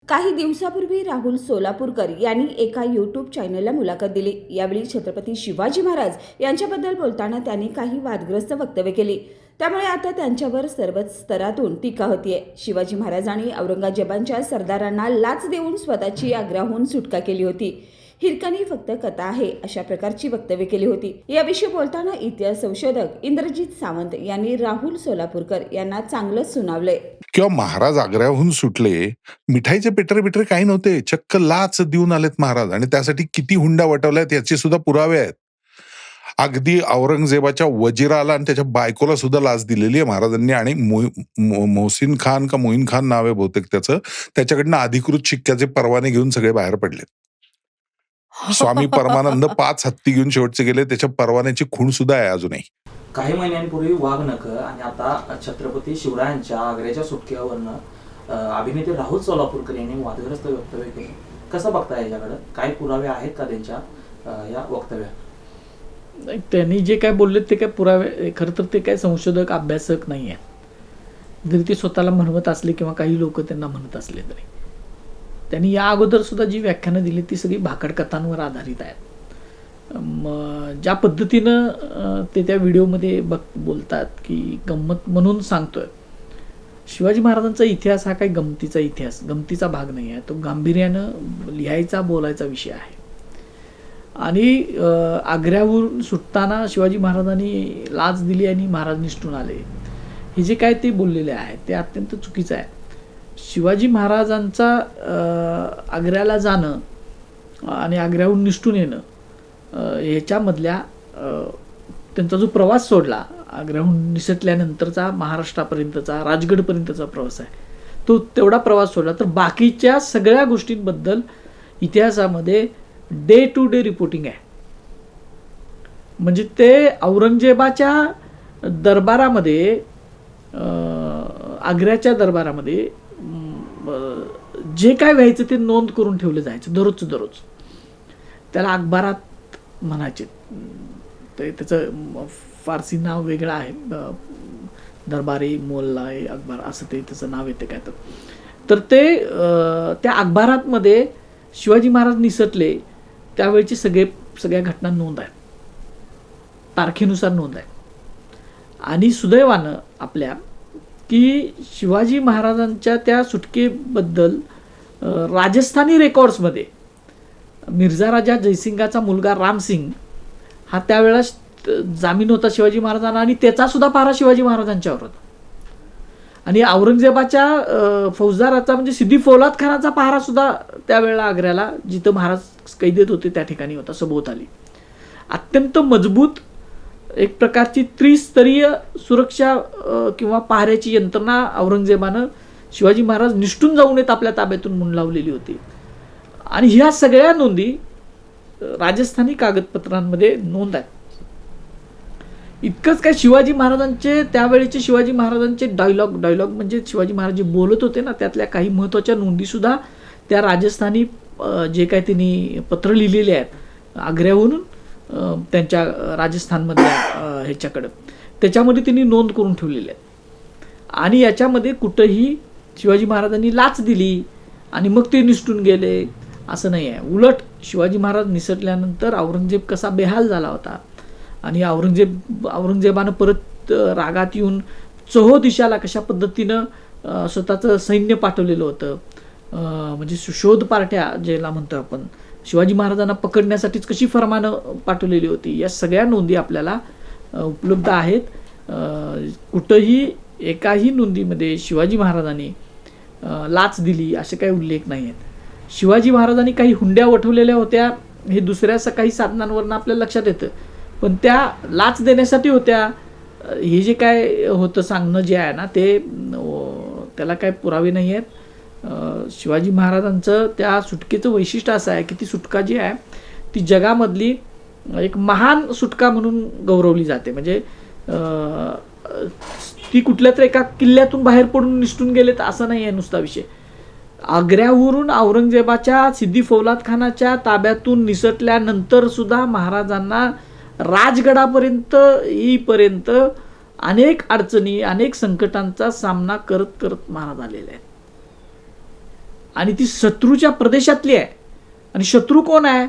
काही दिवसापूर्वी राहुल सोलापूरकर यांनी एका यूट्यूब चॅनलला मुलाखत दिली. यावेळी छत्रपती शिवाजी महाराज यांच्याबद्दल बोलताना त्यांनी काही वादग्रस्त वक्तव्य केली. त्यामुळे आता त्यांच्यावर सर्वच स्तरातून टीका होतीये. शिवाजी महाराजांनी औरंगजेबांच्या सरदारांना लाच देऊन स्वतःची आग्र्याहून सुटका केली होती. हिरकणी फक्त कथा आहे अशा प्रकारची वक्तव्य केली होती. याविषयी बोलताना इतिहास संशोधक इंद्रजित सावंत यांनी राहुल सोलापूरकर यांना चांगलंच सुनावलंय. किंवा महाराज आग्र्याहून सुटले, मिठाईचे पेटरे काही नव्हते, चक्क लाच देऊन आलेत महाराज आणि त्यासाठी किती हुंडा वटवल्यात याचे सुद्धा पुरावे आहेत. अगदी औरंगजेबाच्या वजिराला आणि त्याच्या बायकोला सुद्धा लाच दिलेली आहे महाराजांनी आणि मोहसिन खान का मोईन खान नाव आहे बहुतेक त्याच्याकडनं अधिकृत शिक्क्याचे परवाने घेऊन सगळे बाहेर पडले. स्वामी परमानंद 5 हत्ती घेऊन शेवटचे गेले, त्याच्या परवान्याची खूण सुद्धा आहे अजूनही. काही महिन्यांपूर्वी वाघनख आणि आता छत्रपती शिवरायांच्या आग्र्याच्या सुटकेवरनं अभिनेते राहुल सोलापूरकर यांनी वादग्रस्त वक्तव्य केले. कसं बघता याच्याकडं? काही पुरावे आहेत का त्यांच्या या वक्तव्यात? त्यांनी जे काय बोलले ते काय पुरावे, खरं तर ते काय संशोधक अभ्यासक नाही आहेत. जरी ते स्वतःला म्हणवत असले किंवा काही लोक त्यांना म्हणत असले तरी त्यांनी या अगोदर सुद्धा जी व्याख्यानं दिली ती सगळी भाकड कथांवर आधारित आहेत. ज्या पद्धतीनं ते त्या व्हिडिओमध्ये बोलतात की गंमत म्हणून सांगतोय. शिवाजी महाराजांचा इतिहास हा काही गमतीचा भाग नाही आहे. तो गांभीर्यानं लिहायचा बोलायचा विषय आहे. आणि आग्र्यावरून सुटताना शिवाजी महाराजांनी लाच दिली आणि महाराज निसटून आले, हे जे काय ते बोललेले आहे ते अत्यंत चुकीचं आहे. शिवाजी महाराजांचा आग्र्याला जाणं आणि आग्र्याहून निसटून येणं ह्याच्यामधल्या त्यांचा जो प्रवास सोडला, आग्र्याहून निसटल्यानंतरचा महाराष्ट्रापर्यंतचा राजगडपर्यंतचा प्रवास आहे, तो तेवढा प्रवास सोडला तर बाकीच्या सगळ्या गोष्टींबद्दल इतिहासामध्ये डे टू डे रिपोर्टिंग आहे. म्हणजे ते औरंगजेबाच्या दरबारामध्ये, आग्र्याच्या दरबारामध्ये जे काय व्हायचं ते नोंद करून ठेवलं जायचं दररोज. त्याला अखबारात म्हणायचे. ते त्याचं फारसी नाव वेगळं आहे, दरबारी मोल्ला अखबार असं ते त्याचं नाव येते काय तर ते त्या अखबारामध्ये शिवाजी महाराज निसटले त्यावेळची सगळ्या घटना नोंद आहे, तारखेनुसार नोंद आहे. आणि सुदैवानं आपल्या की शिवाजी महाराजांच्या त्या सुटकेबद्दल राजस्थानी रेकॉर्ड्समध्ये मिर्झा राजा जयसिंगाचा मुलगा रामसिंग हा त्यावेळेला जामीन होता शिवाजी महाराजांना आणि त्याचा सुद्धा पारा शिवाजी महाराजांच्यावर होता. आणि औरंगजेबाच्या फौजदाराचा म्हणजे सिद्दी फौलाद खानाचा पहारा सुद्धा त्यावेळेला आग्र्याला जिथं महाराज कैदेत होते त्या ठिकाणी होता, सभोवताली. अत्यंत मजबूत एक प्रकारची त्रिस्तरीय सुरक्षा किंवा पहाऱ्याची यंत्रणा औरंगजेबानं शिवाजी महाराज निसटून जाऊ नयेत आपल्या ताब्यातून म्हणून लावलेली होती. आणि ह्या सगळ्या नोंदी राजस्थानी कागदपत्रांमध्ये नोंद आहेत. इतकंच काय, शिवाजी महाराजांचे त्यावेळेचे शिवाजी महाराजांचे डायलॉग म्हणजे शिवाजी महाराज जे बोलत होते ना, त्यातल्या काही महत्त्वाच्या नोंदीसुद्धा त्या राजस्थानी जे काय त्यांनी पत्र लिहिलेले आहेत आग्र्याहून त्यांच्या राजस्थानमधल्या ह्याच्याकडं, त्याच्यामध्ये त्यांनी नोंद करून ठेवलेली आहेत. आणि याच्यामध्ये कुठंही शिवाजी महाराजांनी लाच दिली आणि मग ते निसटून गेले असं नाही आहे. उलट शिवाजी महाराज निसटल्यानंतर औरंगजेब कसा बेहाल झाला होता आणि औरंगजेबानं परत रागात येऊन चहो दिशाला कशा पद्धतीनं स्वतःचं सैन्य पाठवलेलं होतं, म्हणजे शोध पार्ट्या ज्याला म्हणतो आपण, शिवाजी महाराजांना पकडण्यासाठीच कशी फरमानं पाठवलेली होती, या सगळ्या नोंदी आपल्याला उपलब्ध आहेत. कुठंही एकाही नोंदीमध्ये शिवाजी महाराजांनी लाच दिली असे काही उल्लेख नाही आहेत. शिवाजी महाराजांनी काही हुंड्या वठवलेल्या होत्या हे दुसऱ्या काही साधनांवरनं आपल्याला लक्षात येतं, पण त्या लाच देण्यासाठी होत्या हे जे काय होतं सांगणं जे आहे ना ते त्याला काय पुरावे नाही आहेत. शिवाजी महाराजांचं त्या सुटकेचं वैशिष्ट्य असं आहे की ती सुटका जी आहे ती जगामधली एक महान सुटका म्हणून गौरवली जाते. म्हणजे ती कुठल्या तरी एका किल्ल्यातून बाहेर पडून निसटून गेलेत असं नाही आहे नुसता विषय. आग्र्यावरून औरंगजेबाच्या सिद्दी फौलाद खानाच्या ताब्यातून निसटल्यानंतर सुद्धा महाराजांना राजगडापर्यंत येईपर्यंत अनेक अडचणी, अनेक संकटांचा सामना करत महाराज आलेले आहेत. आणि ती शत्रूच्या प्रदेशातली आहे. आणि शत्रू कोण आहे?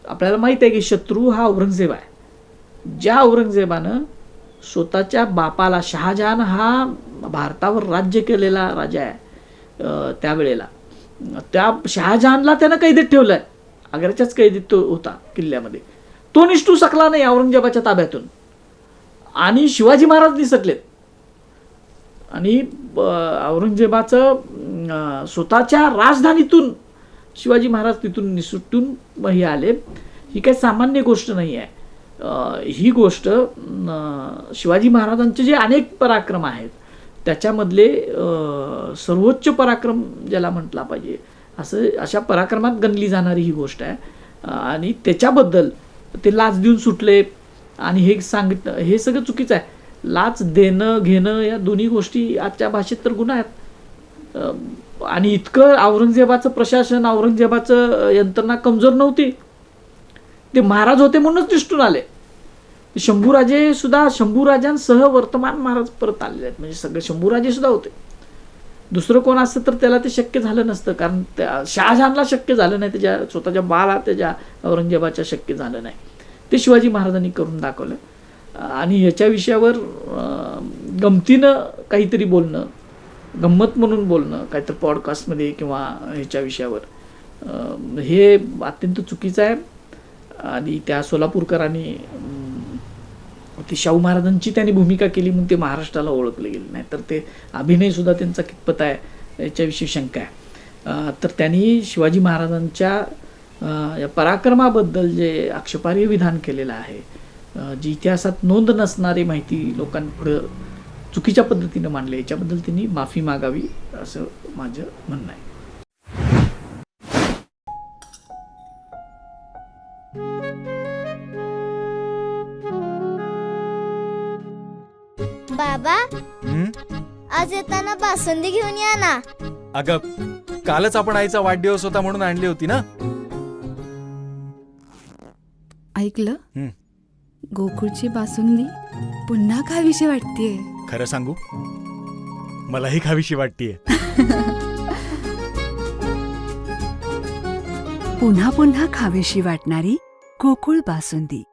आपल्याला माहित आहे की शत्रू हा औरंगजेब आहे. ज्या औरंगजेबानं स्वतःच्या बापाला, शहाजहान हा भारतावर राज्य केलेला राजा आहे त्यावेळेला, त्या शहाजहानला त्यानं कैदेत ठेवलं आहे. आग्र्याच्याच कैदेत तो होता किल्ल्यामध्ये. तो निसटू शकला नाही औरंगजेबाच्या ताब्यातून. आणि शिवाजी महाराज निसटलेत. आणि औरंगजेबाचं स्वतःच्या राजधानीतून शिवाजी महाराज तिथून निसटून हे आले. ही काही सामान्य गोष्ट नाही आहे. ही गोष्ट शिवाजी महाराजांचे जे अनेक पराक्रम आहेत त्याच्यामधले सर्वोच्च पराक्रम ज्याला म्हटला पाहिजे अशा पराक्रमात गणली जाणारी ही गोष्ट आहे. आणि त्याच्याबद्दल ते लाच देऊन सुटले आणि हे हे सगळं चुकीचं आहे. लाच देणं घेणं या दोन्ही गोष्टी आजच्या भाषेत तर गुन्हा आहेत. आणि इतकं औरंगजेबाचं प्रशासन, औरंगजेबाचं यंत्रणा कमजोर नव्हती. ते महाराज होते म्हणूनच दिसून आले. शंभूराजे सुद्धा, शंभूराजांसह वर्तमान महाराज परत आलेले आहेत. म्हणजे सगळे शंभूराजे सुद्धा होते. दुसरं कोण असतं तर त्याला ते शक्य झालं नसतं. कारण त्या शहाजहानला शक्य झालं नाही, त्याच्या स्वतःच्या बाळा त्याच्या औरंगजेबाच्या शक्य झालं नाही. ते शिवाजी महाराजांनी करून दाखवलं. आणि ह्याच्या विषयावर गमतीनं काहीतरी बोलणं, गंमत म्हणून बोलणं काहीतरी पॉडकास्टमध्ये किंवा ह्याच्या विषयावर हे अत्यंत चुकीचं आहे. आणि त्या सोलापूरकरांनी ती शाहू महाराजांची त्यांनी भूमिका केली म्हणून ते महाराष्ट्राला ओळखले गेले. नाही तर ते अभिनयसुद्धा त्यांचा कितपत आहे याच्याविषयी शंका आहे. तर त्यांनी शिवाजी महाराजांच्या या पराक्रमाबद्दल जे आक्षेपार्ह विधान केलेलं आहे, जी इतिहासात नोंद नसणारी माहिती लोकांपुढं चुकीच्या पद्धतीनं मांडली, याच्याबद्दल त्यांनी माफी मागावी असं माझं म्हणणं आहे. बाबा, आज येताना बासुंदी घेऊन या ना. अगं, कालच आपण आईचा वाढदिवस होता म्हणून आणली होती ना. ऐकलं? गोकुळची बासुंदी पुन्हा खावीशी वाटतेय. खरं सांगू, मलाही खावीशी वाटतेय. पुन्हा पुन्हा खावीशी वाटणारी गोकुळ बासुंदी.